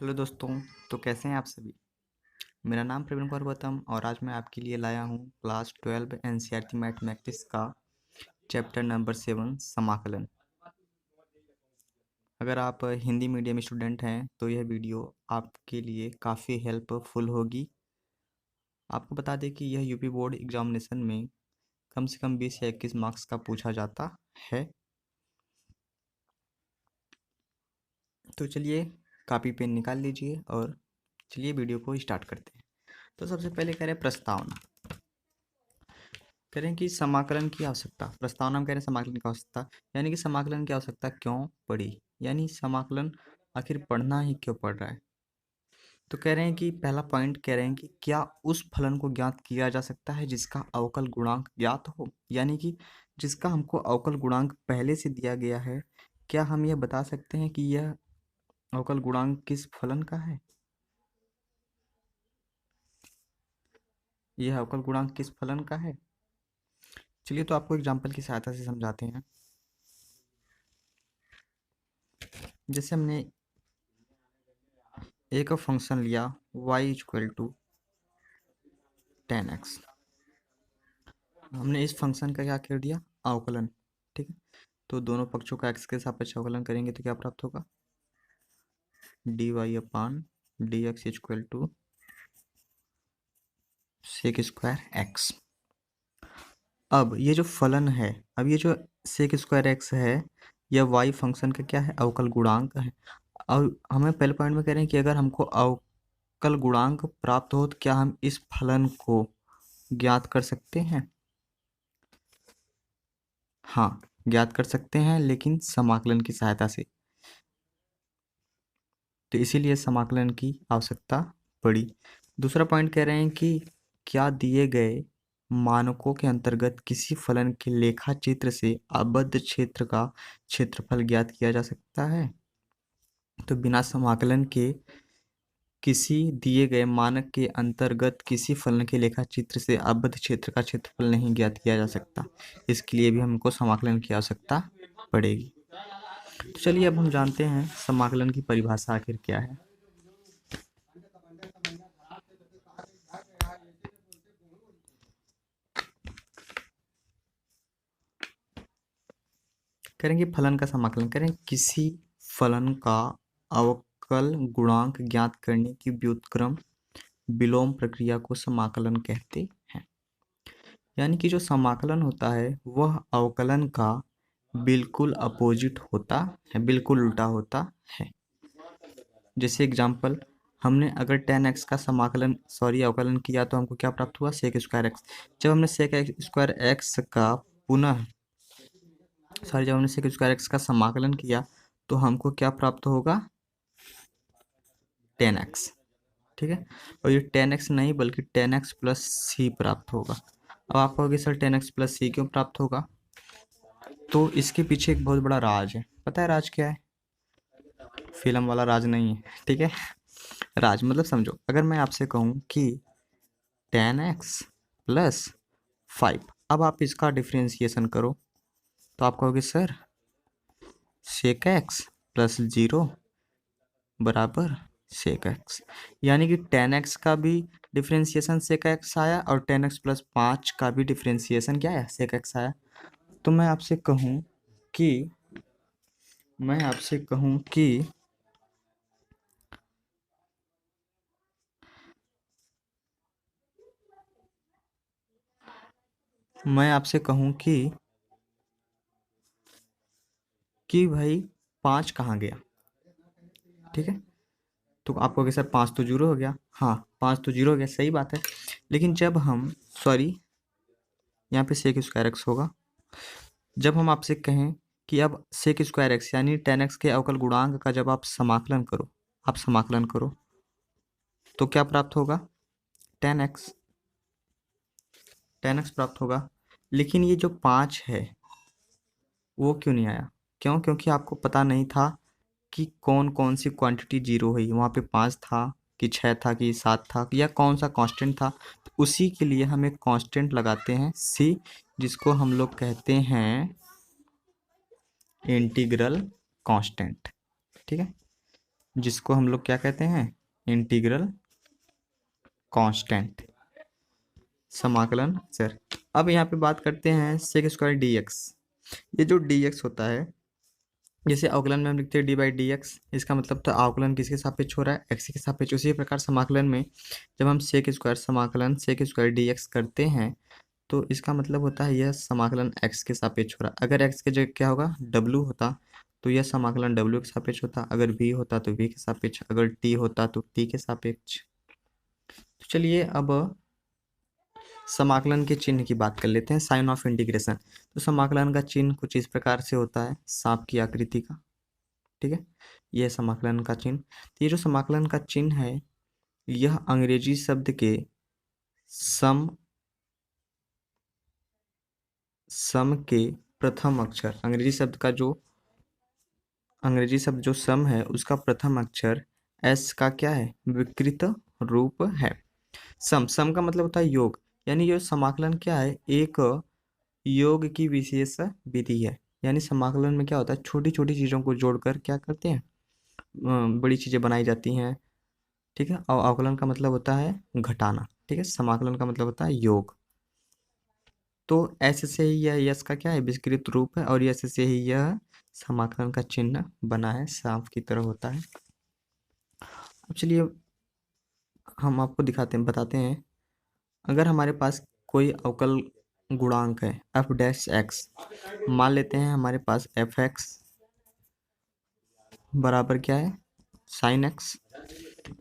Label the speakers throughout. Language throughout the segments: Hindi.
Speaker 1: हेलो दोस्तों। तो कैसे हैं आप सभी। मेरा नाम प्रवीण कुमार गौतम और आज मैं आपके लिए लाया हूँ क्लास 12 एनसीईआरटी मैथमेटिक्स का चैप्टर नंबर 7 समाकलन। अगर आप हिंदी मीडियम स्टूडेंट हैं तो यह वीडियो आपके लिए काफ़ी हेल्पफुल होगी। आपको बता दें कि यह यूपी बोर्ड एग्जामिनेशन में कम से कम 20 या 21 मार्क्स का पूछा जाता है। तो चलिए कॉपी पेन निकाल लीजिए और चलिए वीडियो को स्टार्ट करते हैं। तो सबसे पहले कह रहे हैं प्रस्तावना। करें कि समाकलन की आवश्यकता। प्रस्तावना में कह रहे हैं समाकलन की आवश्यकता, यानी कि समाकलन की आवश्यकता क्यों पड़ी, यानी समाकलन आखिर पढ़ना ही क्यों पड़ रहा है। तो कह रहे हैं कि पहला पॉइंट कह रहे हैं कि क्या उस फलन को ज्ञात किया जा सकता है जिसका अवकल गुणांक ज्ञात हो, यानी कि जिसका हमको अवकल गुणांक पहले से दिया गया है। क्या हम यह बता सकते हैं कि यह अवकल गुणांक किस फलन का है, यह अवकल गुणांक किस फलन का है। चलिए तो आपको एग्जाम्पल की सहायता से समझाते हैं। जैसे हमने एक फंक्शन लिया y इक्वल टू 10x। हमने इस फंक्शन का क्या कर दिया, अवकलन। ठीक है, तो दोनों पक्षों का x के सापेक्ष अवकलन करेंगे तो क्या प्राप्त होगा, dy upon D X equal to sec square X. अब ये जो फलन है, अब ये जो सेक स्क्वायर एक्स है, यह y फंक्शन का क्या है, अवकल गुणांक है। और हमें पहले पॉइंट में कह रहे हैं कि अगर हमको अवकल गुणांक प्राप्त हो तो क्या हम इस फलन को ज्ञात कर सकते हैं। हाँ, ज्ञात कर सकते हैं, लेकिन समाकलन की सहायता से। तो इसीलिए समाकलन की आवश्यकता पड़ी। दूसरा पॉइंट कह रहे हैं कि क्या दिए गए मानकों के अंतर्गत किसी फलन के लेखा चित्र से आबद्ध क्षेत्र का क्षेत्रफल ज्ञात किया जा सकता है। तो बिना समाकलन के किसी दिए गए मानक के अंतर्गत किसी फलन के लेखा चित्र से आबद्ध क्षेत्र का क्षेत्रफल नहीं ज्ञात किया जा सकता। इसके लिए भी हमको समाकलन की आवश्यकता पड़ेगी। तो चलिए अब हम जानते हैं समाकलन की परिभाषा आखिर क्या है। करेंगे फलन का समाकलन, करें किसी फलन का अवकल गुणांक ज्ञात करने की व्युत्क्रम विलोम प्रक्रिया को समाकलन कहते हैं। यानी कि जो समाकलन होता है वह अवकलन का बिल्कुल अपोजिट होता है, बिल्कुल उल्टा होता है। जैसे एग्जाम्पल, हमने अगर 10x का समाकलन अवकलन किया तो हमको क्या प्राप्त हुआ, सेक स्क्वायर एक्स। जब हमने सेक स्क्वायर एक्स का पुनः जब हमने सेक स्क्वायर एक्स का समाकलन किया तो हमको क्या प्राप्त होगा, 10x। ठीक है, और ये 10x नहीं बल्कि 10x प्लस सी प्राप्त होगा। अब आप कहोगे सर 10x प्लस सी क्यों प्राप्त होगा, तो इसके पीछे एक बहुत बड़ा राज है। पता है राज क्या है, फिल्म वाला राज नहीं है। ठीक है, राज मतलब समझो, अगर मैं आपसे कहूँ कि 10x प्लस 5, अब आप इसका डिफ्रेंसिएशन करो तो आप कहोगे सर सेक एक्स प्लस 0 बराबर सेक एक्स। यानी कि 10x का भी डिफ्रेंसिएशन सेक एक्स आया और 10x प्लस 5 का भी डिफ्रेंसिएशन क्या आया, सेक एक्स आया। तो मैं आपसे कहूँ कि मैं आपसे कहूँ कि मैं आपसे कहूँ कि भाई 5 कहाँ गया। ठीक है, तो आप कहोगे सर 5 तो जीरो हो गया। हाँ, 5 तो जीरो हो गया, सही बात है। लेकिन जब हम यहाँ पे सेक स्क्वायर एक्स होगा। जब हम आपसे कहें कि अब सेक स्क्वायर एक्स यानी 10x के अवकल गुणांक का जब आप समाकलन करो तो क्या प्राप्त होगा, 10x 10x प्राप्त होगा। लेकिन ये जो 5 है वो क्यों नहीं आया, क्यों, क्योंकि आपको पता नहीं था कि कौन कौन सी क्वांटिटी जीरो हुई। वहाँ पे 5 था कि 6 था कि 7 था या कौन सा कांस्टेंट था। तो उसी के लिए हम एक कांस्टेंट लगाते हैं c, जिसको हम लोग कहते हैं इंटीग्रल कांस्टेंट। ठीक है, जिसको हम लोग क्या कहते हैं, इंटीग्रल कांस्टेंट, समाकलन अचर। अब यहाँ पे बात करते हैं सेक स्क्वायर डी एक्स। ये जो डी एक्स होता है, जैसे अवकलन में हम लिखते हैं डी बाई डी एक्स, इसका मतलब तो अवकलन किसके सापेक्ष हो रहा है, एक्स के सापेक्ष। उसी प्रकार समाकलन में जब हम सेक स्क्वायर समाकलन सेक स्क्वायर डी एक्स करते हैं तो इसका मतलब होता है यह समाकलन x के सापेक्ष हो रहा है। अगर x के जगह क्या होगा, w होता, तो यह समाकलन w के सापेक्ष होता। अगर v होता तो v के सापेक्ष, अगर t होता तो t के सापेक्ष। तो चलिए अब समाकलन के चिन्ह की बात कर लेते हैं, साइन ऑफ इंटीग्रेशन। तो समाकलन का चिन्ह कुछ इस प्रकार से होता है, सांप की आकृति का। ठीक है, यह समाकलन का चिन्ह। तो ये जो समाकलन का चिन्ह है, यह अंग्रेजी शब्द के सम के प्रथम अक्षर, अंग्रेजी शब्द जो सम है उसका प्रथम अक्षर एस का क्या है, विकृत रूप है। सम का मतलब होता है योग, यानी ये समाकलन क्या है, एक योग की विशेष विधि है। यानी समाकलन में क्या होता है, छोटी छोटी चीज़ों को जोड़कर क्या करते हैं, बड़ी चीज़ें बनाई जाती हैं। ठीक है, और अवकलन का मतलब होता है घटाना। ठीक है, समाकलन का मतलब होता है योग। तो ऐसे से ही यह यश का क्या है, विकृत रूप है, और ऐसे से ही यह समाकलन का चिन्ह बना है, सांप की तरह होता है। अब चलिए हम आपको बताते हैं, अगर हमारे पास कोई अवकल गुणांक है एफ डैश एक्स, मान लेते हैं हमारे पास एफ एक्स बराबर क्या है, साइन एक्स।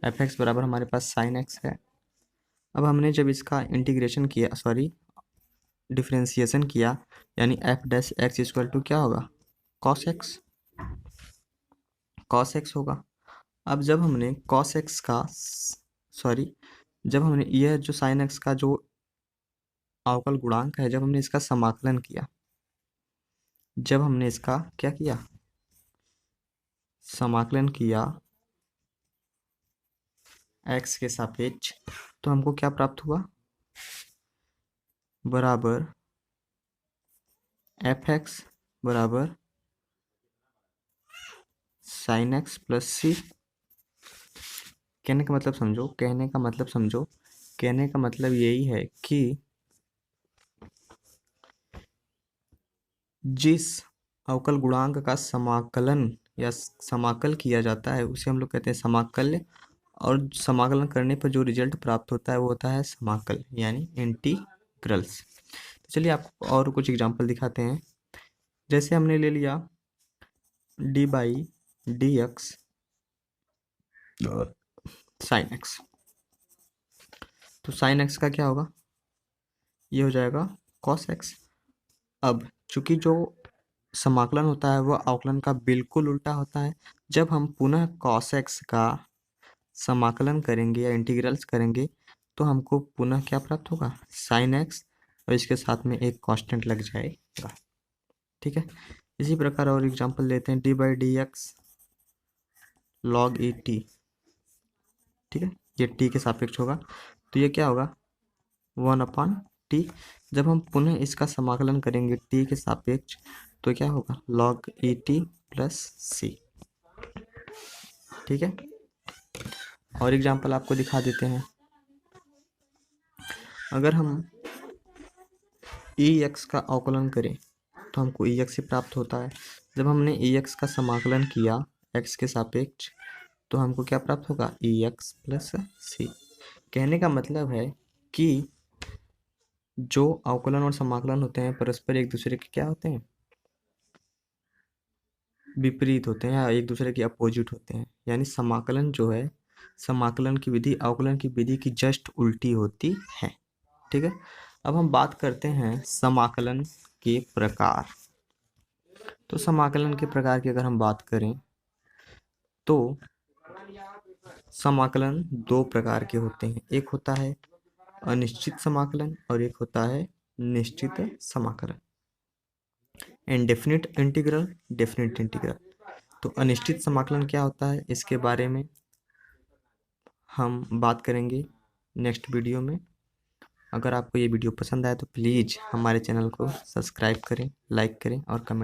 Speaker 1: एफ एक्स बराबर हमारे पास साइन एक्स है। अब हमने जब इसका इंटीग्रेशन किया, डिफ्रेंसिएशन किया, यानी F dash X equal to क्या होगा, कॉस एक्स, होगा। अब जब हमने कॉस एक्स का जब हमने यह जो साइन एक्स का जो अवकल गुणांक है, जब हमने इसका समाकलन किया, जब हमने इसका क्या किया, समाकलन किया एक्स के सापेक्ष, तो हमको क्या प्राप्त हुआ, बराबर एफ एक्स बराबर साइन एक्स प्लस सी। कहने का मतलब यही है कि जिस अवकल गुणांक का समाकलन या समाकल किया जाता है उसे हम लोग कहते हैं समाकल्य, और समाकलन करने पर जो रिजल्ट प्राप्त होता है वो होता है समाकल, यानी इंटीग्रल्स। तो चलिए आपको और कुछ एग्जांपल दिखाते हैं। जैसे हमने ले लिया D by D x sine x, तो साइन एक्स का क्या होगा, ये हो जाएगा कॉस एक्स। अब चूंकि जो समाकलन होता है वह अवकलन का बिल्कुल उल्टा होता है, जब हम पुनः कॉस एक्स का समाकलन करेंगे या इंटीग्रल्स करेंगे तो हमको पुनः क्या प्राप्त होगा, साइन एक्स, और इसके साथ में एक कांस्टेंट लग जाएगा। ठीक है, इसी प्रकार और एग्जांपल लेते हैं, D by D x log E T. ठीक है, ये टी के सापेक्ष होगा, तो ये क्या होगा, 1/t। जब हम पुनः इसका समाकलन करेंगे टी के सापेक्ष तो क्या होगा, log ई टी प्लस सी। ठीक है, और एग्जांपल आपको दिखा देते हैं। अगर हम ई एक्स का अवकलन करें तो हमको ई एक्स से प्राप्त होता है। जब हमने ई एक्स का समाकलन किया एक्स के सापेक्ष तो हमको क्या प्राप्त होगा, ई एक्स प्लस सी। कहने का मतलब है कि जो अवकलन और समाकलन होते हैं परस्पर एक दूसरे के क्या होते हैं, विपरीत होते हैं, या एक दूसरे के अपोजिट होते हैं। यानी समाकलन जो है, समाकलन की विधि अवकलन की विधि की जस्ट उल्टी होती है। ठीक है, अब हम बात करते हैं समाकलन के प्रकार। तो समाकलन के प्रकार की अगर हम बात करें तो समाकलन दो प्रकार के होते हैं, एक होता है अनिश्चित समाकलन और एक होता है निश्चित समाकलन, इंडेफिनिट इंटीग्रल, डेफिनिट इंटीग्रल। तो अनिश्चित समाकलन क्या होता है, इसके बारे में हम बात करेंगे नेक्स्ट वीडियो में। अगर आपको ये वीडियो पसंद आए तो प्लीज़ हमारे चैनल को सब्सक्राइब करें, लाइक करें और कमेंट